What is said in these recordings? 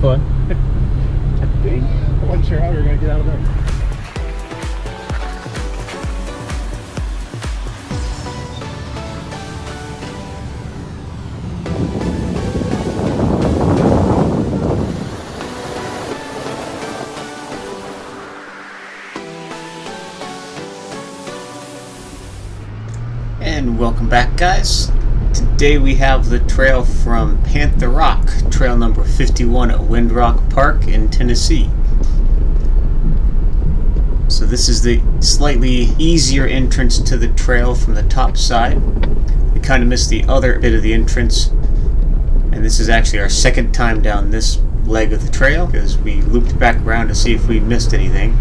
fun. I think. I wasn't sure how we were going to get out of there. And welcome back, guys. Today we have the trail from Panther Rock, trail number 51 at Windrock Park in Tennessee. So this is the slightly easier entrance to the trail from the top side. We kind of missed the other bit of the entrance, and this is actually our second time down this leg of the trail because we looped back around to see if we missed anything.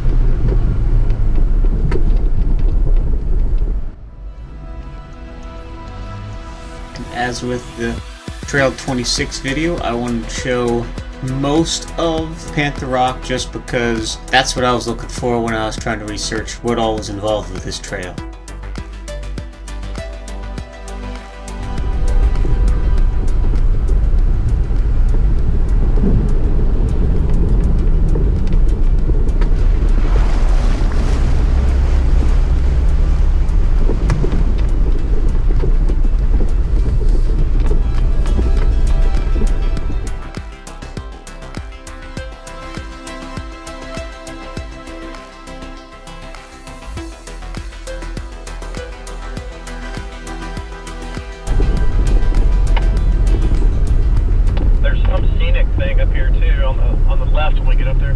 As with the Trail 26 video, I wanted to show most of Panther Rock just because that's what I was looking for when I was trying to research what all was involved with this trail. Thing up here too on the left when we get up there.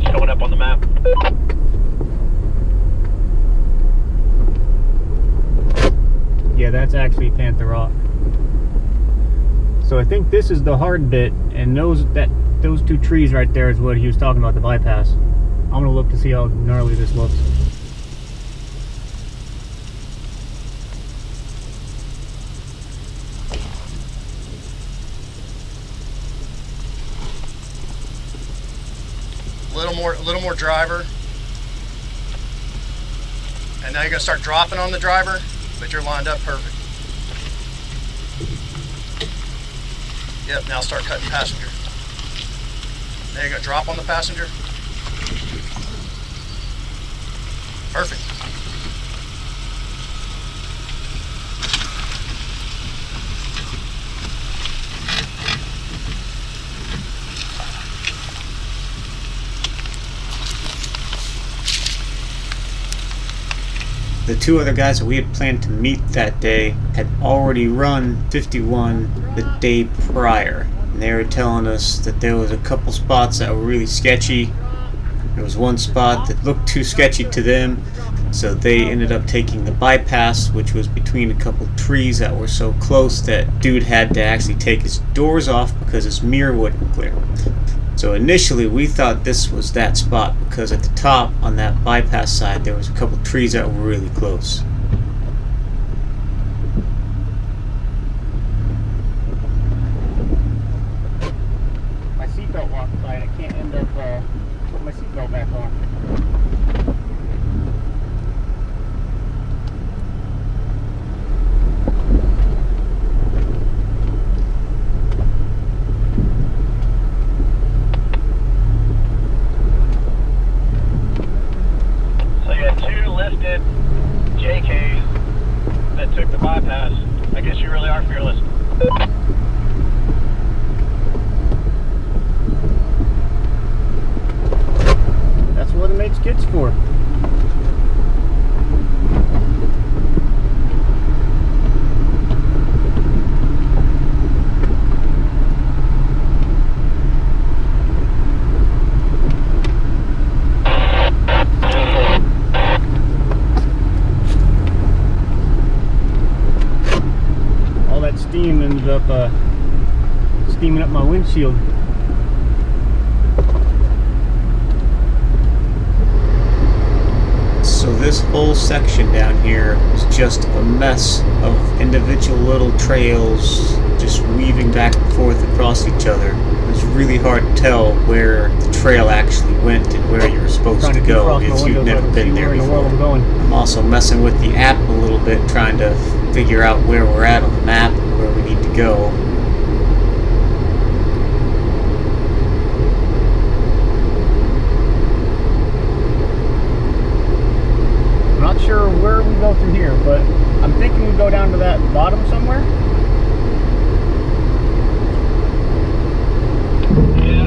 Showing up on the map. Yeah, that's actually Panther Rock. So I think this is the hard bit, and those two trees right there is what he was talking about, the bypass. I'm gonna look to see how gnarly this looks. A little more driver, and now you're gonna start dropping on the driver, but you're lined up perfect. Yep, now start cutting passenger. Now you're gonna drop on the passenger. Perfect. The two other guys that we had planned to meet that day had already run 51 the day prior. And they were telling us that there was a couple spots that were really sketchy. There was one spot that looked too sketchy to them, so they ended up taking the bypass, which was between a couple trees that were so close that dude had to actually take his doors off because his mirror wouldn't clear. So initially we thought this was that spot because at the top on that bypass side there was a couple trees that were really close. My seatbelt locked tight. I can't end up putting my seatbelt back on. JKs that took the bypass. I guess you really are fearless. That's what it makes kids for. Steam ended up steaming up my windshield. So So this whole section down here is just a mess of individual little trails just weaving back and forth across each other. It's really hard to tell where the trail actually went and where you were supposed to go if you've never been there before. I'm also messing with the app a little bit, trying to figure out where we're at on the map and where we need to go. I'm not sure where we go through here, but I'm thinking we go down to that bottom somewhere. Yeah.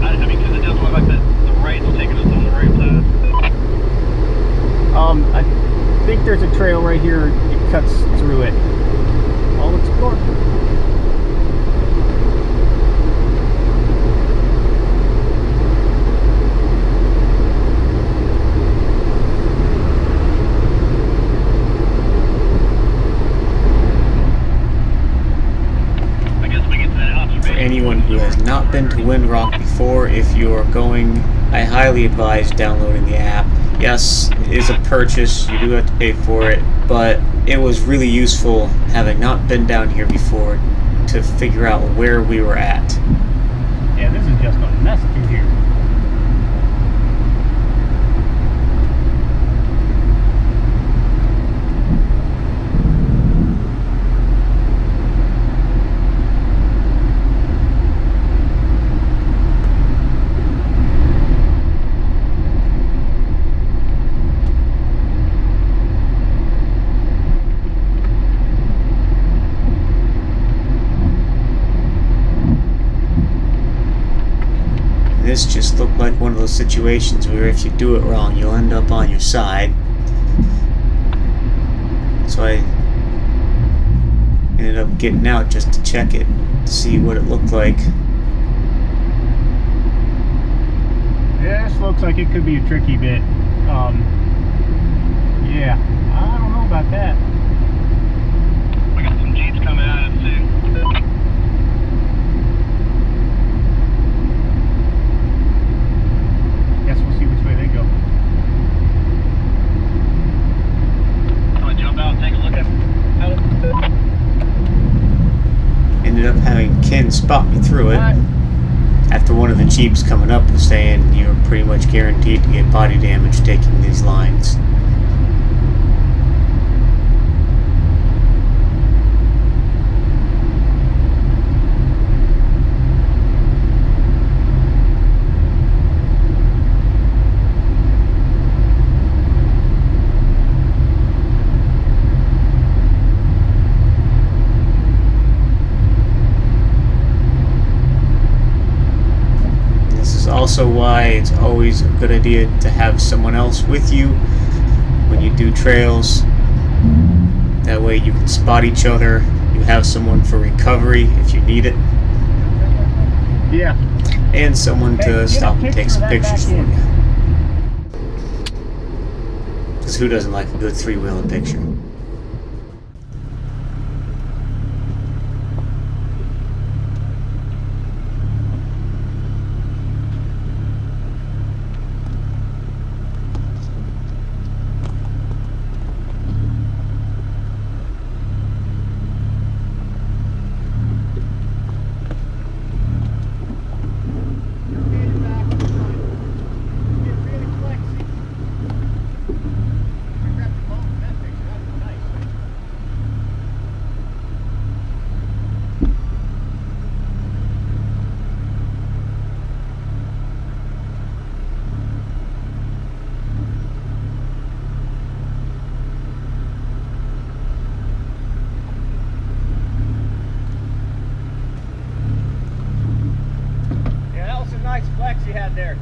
I mean, because it doesn't look like the right's taking us on the right path. I think there's a trail right here. It cuts through it. I'll explore. Anyone who has not been to Windrock before, if you're going, I highly advise downloading the app. Yes, it is a purchase, you do have to pay for it, but it was really useful, having not been down here before, to figure out where we were at. Yeah, this is just a mess through here. This just looked like one of those situations where if you do it wrong, you'll end up on your side. So I ended up getting out just to check it, to see what it looked like. Yeah, this looks like it could be a tricky bit. Yeah, I don't know about that. We got some Jeeps coming at us too. Guess we'll see which way they go. Want to jump out and take a look at it? Ended up having Ken spot me through it. After one of the Jeeps coming up was saying you're pretty much guaranteed to get body damage taking these lines. Also why it's always a good idea to have someone else with you when you do trails. That way you can spot each other. You have someone for recovery if you need it. Yeah. And someone to stop and take some pictures for you. Because who doesn't like a good three-wheeling picture? Nice flex you had there.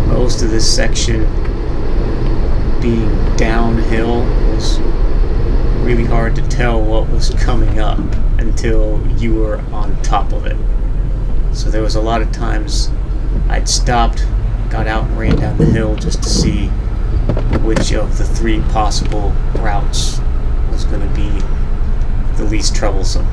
Most of this section being downhill, it was really hard to tell what was coming up until you were on top of it. So there was a lot of times I'd stopped, got out and ran down the hill just to see which of the 3 possible routes was going to be the least troublesome.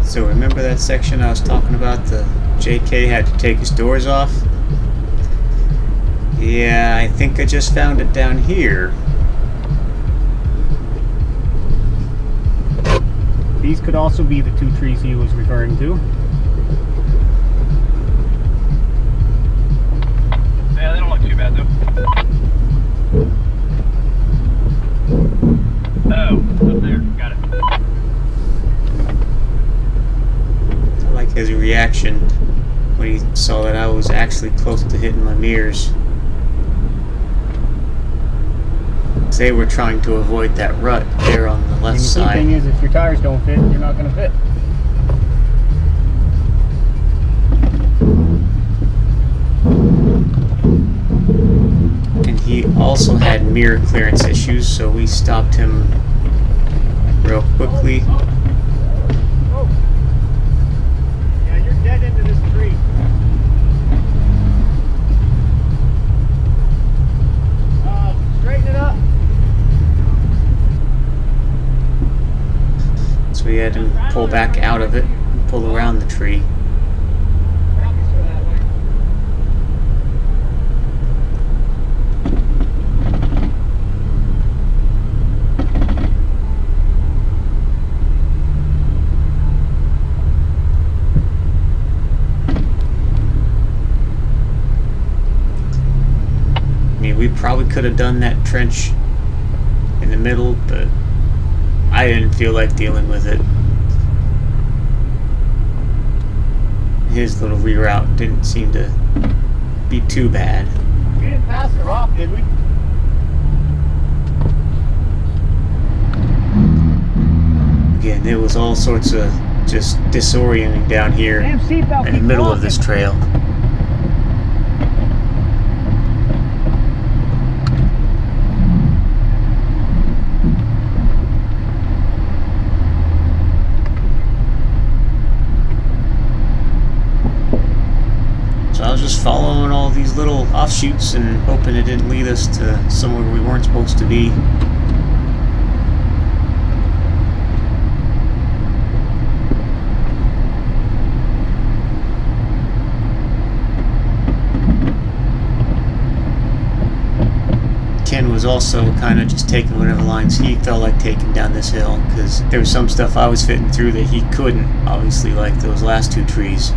So remember that section I was talking about, the JK had to take his doors off? Yeah, I think I just found it down here. These could also be the 2 trees he was referring to. Yeah, they don't look too bad though. Oh, up there. Got it. I like his reaction when he saw that I was actually close to hitting my mirrors. They were trying to avoid that rut there on the left And the side. key thing is, if your tires don't fit, you're not going to fit. And he also had mirror clearance issues, so we stopped him real quickly. Oh. Yeah, you're dead into this tree. Straighten it up. So we had him pull back out of it and pull around the tree. I mean, we probably could have done that trench in the middle, but I didn't feel like dealing with it. His little reroute didn't seem to be too bad. We didn't pass the rock, did we? Again, it was all sorts of just disorienting down here Damn seatbelt in the keeps middle of locking. this trail. So I was just following all these little offshoots and hoping it didn't lead us to somewhere we weren't supposed to be. Ken was also kind of just taking whatever lines he felt like taking down this hill, because there was some stuff I was fitting through that he couldn't, obviously, like those last 2 trees.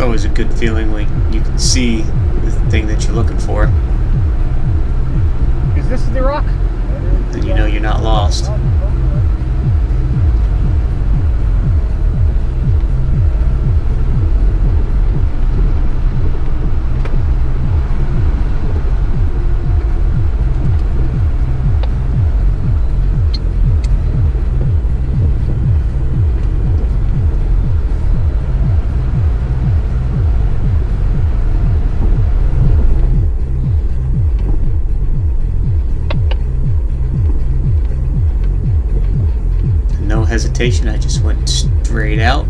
always a good feeling when you can see the thing that you're looking for. Is this the rock? Then you know you're not lost. Hesitation, I just went straight out.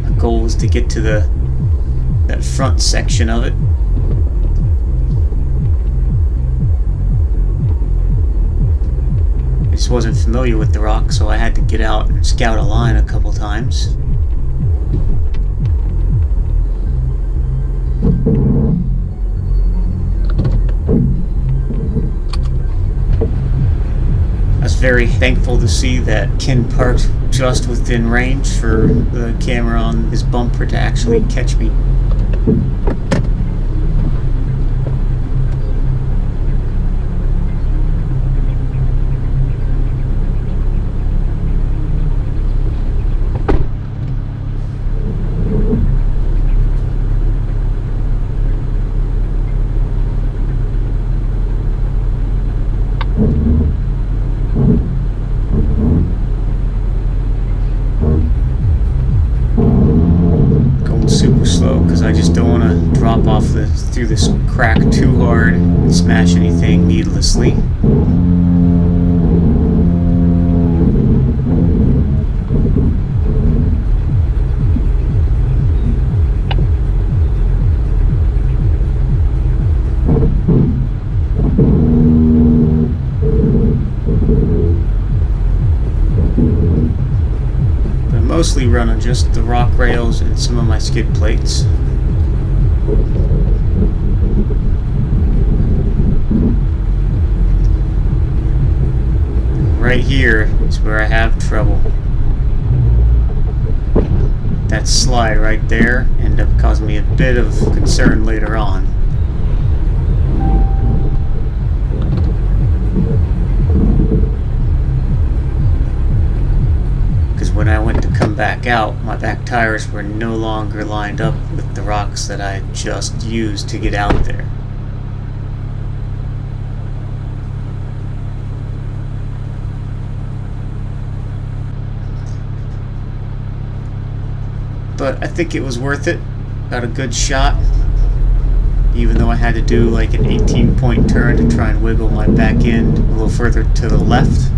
My goal was to get to that front section of it. I just wasn't familiar with the rock, so I had to get out and scout a line a couple times. I was very thankful to see that Ken parked just within range for the camera on his bumper to actually catch me. Super slow because I just don't want to drop off through this crack too hard and smash anything needlessly. Mostly run on just the rock rails and some of my skid plates. Right here is where I have trouble. That slide right there ended up causing me a bit of concern later on. When I went to come back out, my back tires were no longer lined up with the rocks that I had just used to get out there. But I think it was worth it. Got a good shot, even though I had to do like an 18-point turn to try and wiggle my back end a little further to the left.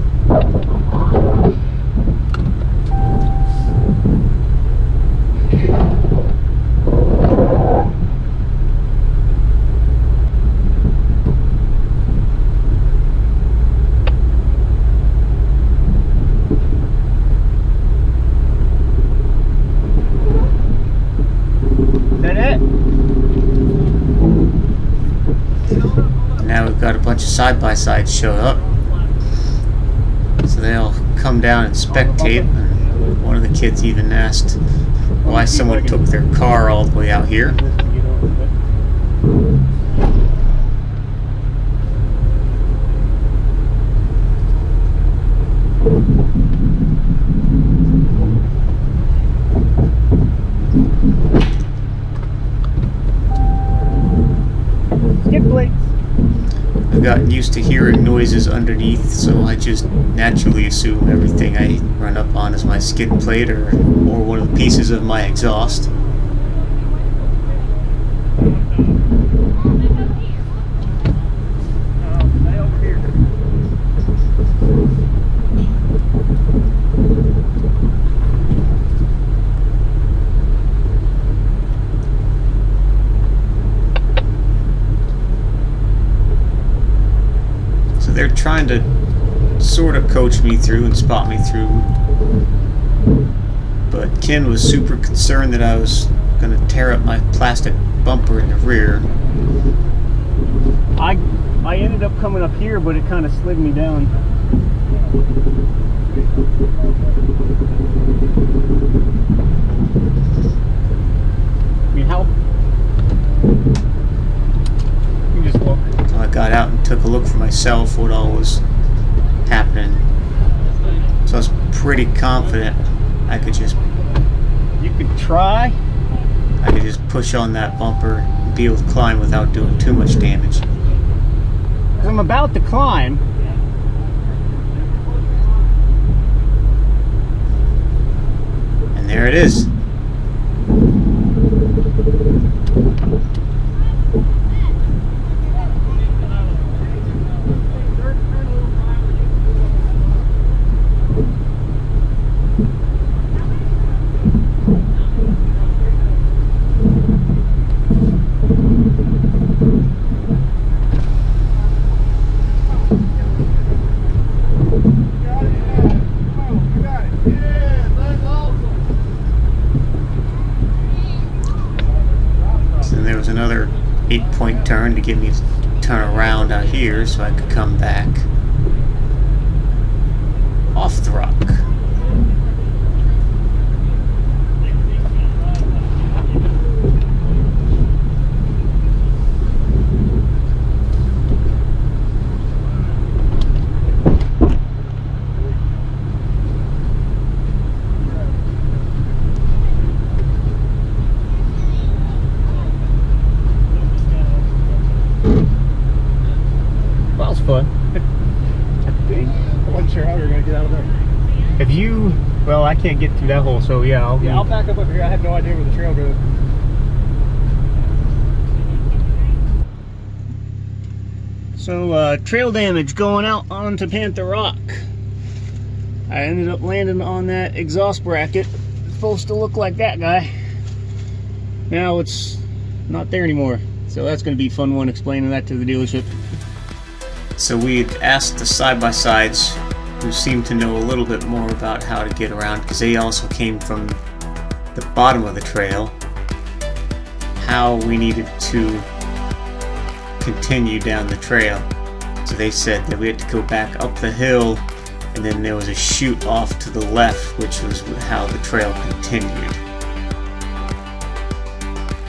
Got a bunch of side-by-sides showed up, so they all come down and spectate. One of the kids even asked why someone took their car all the way out here. Skid plates. I've gotten used to hearing noises underneath, so I just naturally assume everything I run up on is my skid plate or one of the pieces of my exhaust. They're trying to sort of coach me through and spot me through, but Ken was super concerned that I was gonna tear up my plastic bumper in the rear. I ended up coming up here, but it kind of slid me down. I mean, how? You just look. So I got out and took a look for myself what all was happening. So I was pretty confident I could just You could try. push on that bumper and be able to climb without doing too much damage. 'Cause I'm about to climb. And there it is. Another 8-point turn to get me to turn around out here so I could come back off the rock. Fun. I think. I wasn't sure how we were going to get out of there. If you, well, I can't get through that hole, so yeah, I'll back up over here. I have no idea where the trail goes. So, trail damage going out onto Panther Rock. I ended up landing on that exhaust bracket. It's supposed to look like that guy. Now it's not there anymore. So that's going to be a fun one explaining that to the dealership. So we had asked the side-by-sides, who seemed to know a little bit more about how to get around, because they also came from the bottom of the trail, how we needed to continue down the trail. So they said that we had to go back up the hill, and then there was a chute off to the left, which was how the trail continued.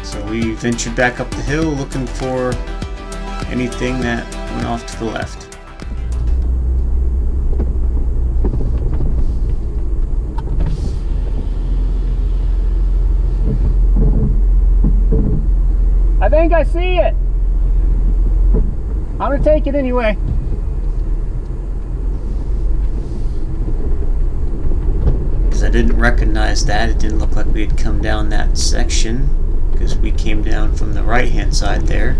So we ventured back up the hill looking for anything that went off to the left. I think I see it. I'm gonna take it anyway. Because I didn't recognize that. It didn't look like we had come down that section, because we came down from the right hand side there.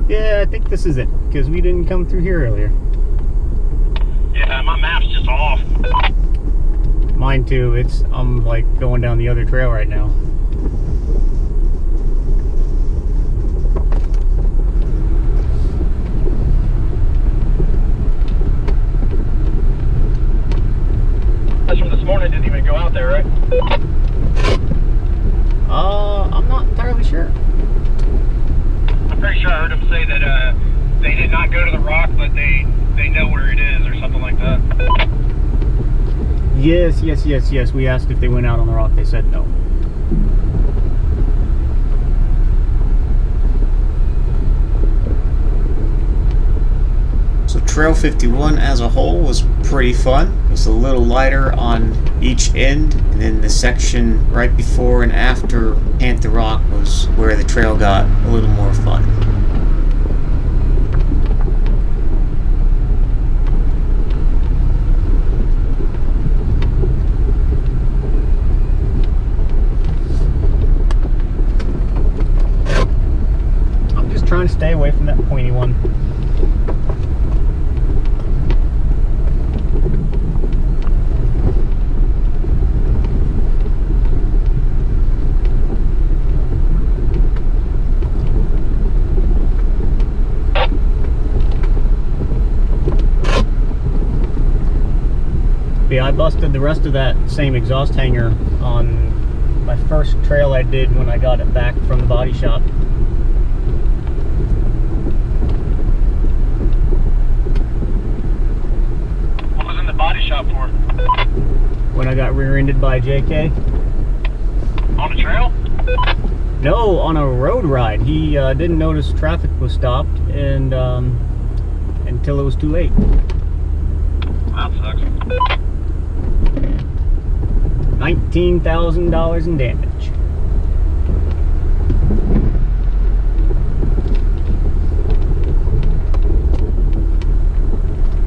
Yeah, I think this is it, because we didn't come through here earlier. Yeah, my map's just off. Mine too. I'm like going down the other trail right now. That's from this morning, didn't even go out there, right? I'm not entirely sure. I'm pretty sure I heard them say that they did not go to the rock, but they know where it is or something like that. Yes. We asked if they went out on the rock. They said no. So Trail 51 as a whole was pretty fun. It was a little lighter on each end, and then the section right before and after Panther Rock was where the trail got a little more fun. I'm just trying to stay away from that pointy one. Yeah, I busted the rest of that same exhaust hanger on my first trail I did when I got it back from the body shop. What was in the body shop for? When I got rear-ended by JK. On a trail? No, on a road ride. He didn't notice traffic was stopped, and until it was too late. That sucks. $19,000 in damage.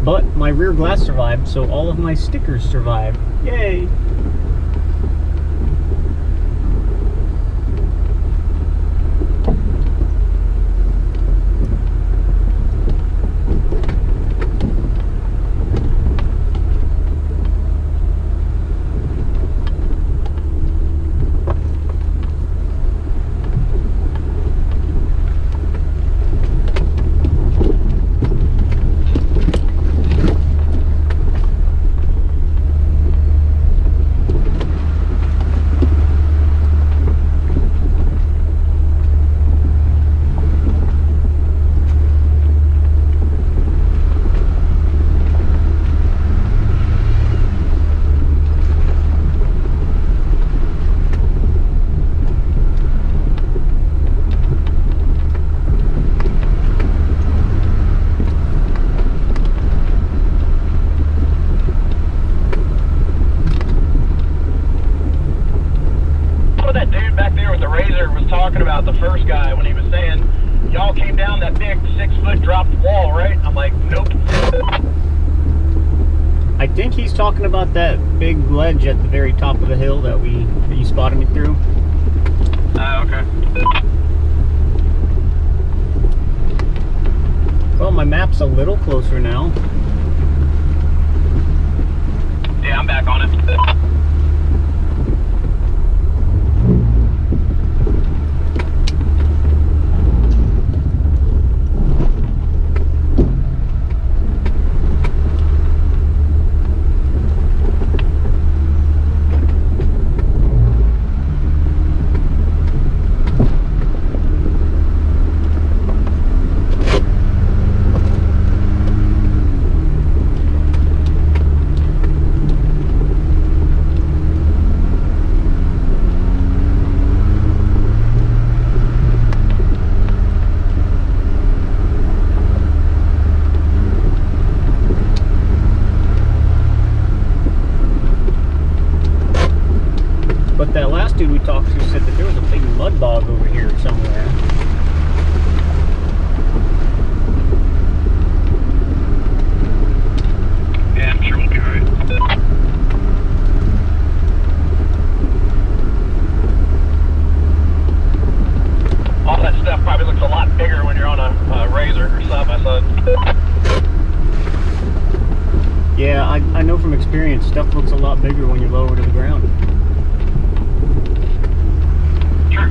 But my rear glass survived, so all of my stickers survived. Yay! Talking about the first guy when he was saying, y'all came down that big 6-foot dropped wall, right? I'm like, nope. I think he's talking about that big ledge at the very top of the hill that you spotted me through. Okay. Well, my map's a little closer now. Yeah, I'm back on it. But that last dude we talked to said that there was a big mud bog over here somewhere. Yeah, I'm sure we'll be alright. All that stuff probably looks a lot bigger when you're on a razor or side by side. Yeah, I know from experience, stuff looks a lot bigger when you're lower to the ground. Sure.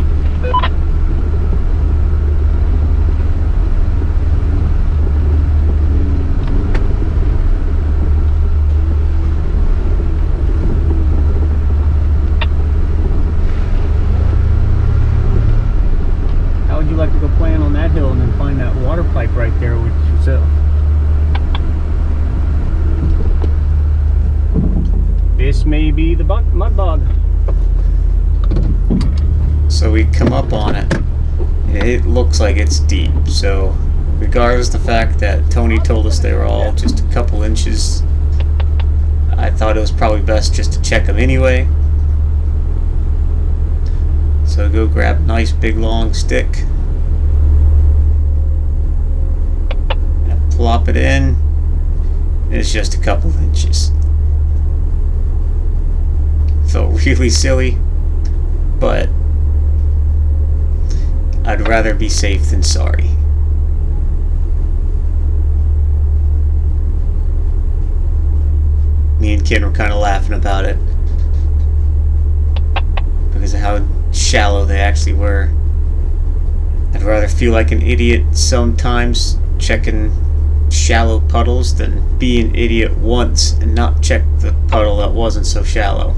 How would you like to go playing on that hill and then find that water pipe right there with yourself? This may be the mud bog. So we come up on it, and it looks like it's deep. So regardless of the fact that Tony told us they were all just a couple inches, I thought it was probably best just to check them anyway. So go grab a nice big long stick and plop it in. It's just a couple inches. Felt really silly, but I'd rather be safe than sorry. Me and Ken were kind of laughing about it because of how shallow they actually were. I'd rather feel like an idiot sometimes checking shallow puddles than be an idiot once and not check the puddle that wasn't so shallow.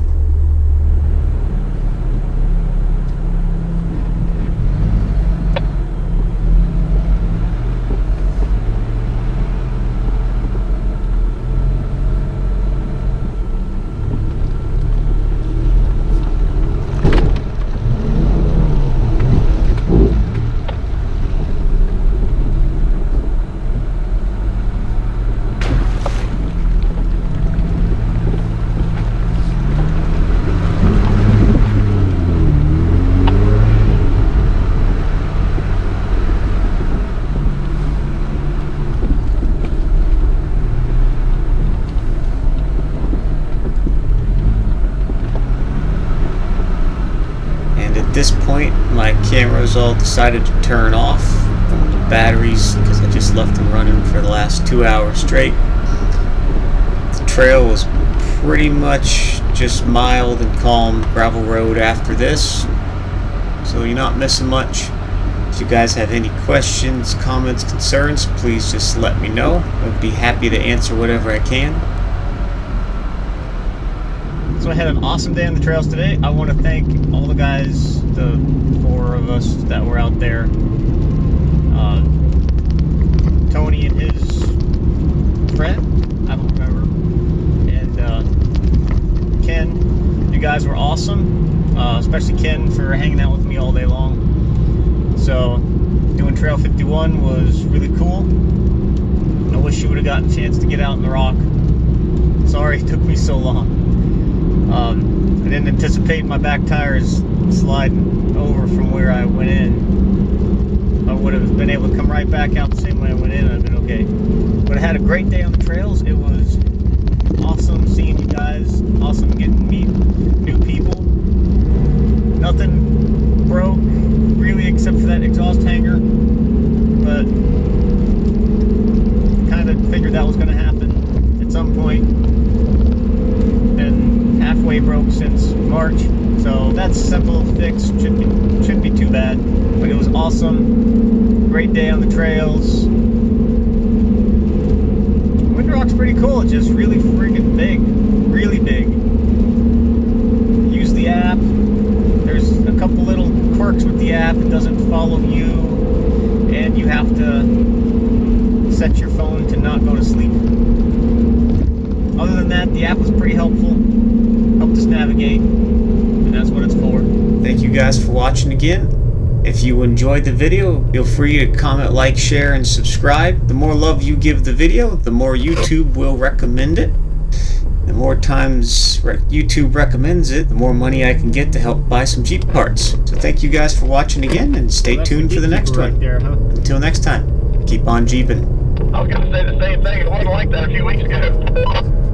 At this point, my cameras all decided to turn off from the batteries because I just left them running for the last 2 hours straight. The trail was pretty much just mild and calm gravel road after this, so you're not missing much. If you guys have any questions, comments, concerns, please just let me know. I'd be happy to answer whatever I can. So I had an awesome day on the trails today. I want to thank all the guys, the 4 of us that were out there. Tony and his friend, I don't remember, and Ken. You guys were awesome, especially Ken for hanging out with me all day long. So doing Trail 51 was really cool. I wish you would have gotten a chance to get out in the rock. Sorry it took me so long. I didn't anticipate my back tires sliding over from where I went in. I would have been able to come right back out the same way I went in and I'd been okay. But I had a great day on the trails. It was awesome seeing you guys, awesome getting to meet new people. Nothing broke really except for that exhaust hanger, but kind of figured that was going to happen at some point. Halfway broke since March, so that's simple to fix. Shouldn't be too bad. But it was awesome. Great day on the trails. Windrock's pretty cool. It's just really freaking big, really big. Use the app. There's a couple little quirks with the app. It doesn't follow you, and you have to set your phone to not go to sleep. Other than that, the app was pretty helpful. Helped us navigate, and that's what it's for. Thank you guys for watching again. If you enjoyed the video, feel free to comment, like, share, and subscribe. The more love you give the video, the more YouTube will recommend it. The more times YouTube recommends it, the more money I can get to help buy some Jeep parts. So thank you guys for watching again, and stay tuned for the next one. There, huh? Until next time, keep on Jeeping. I was going to say the same thing. It wasn't like that a few weeks ago.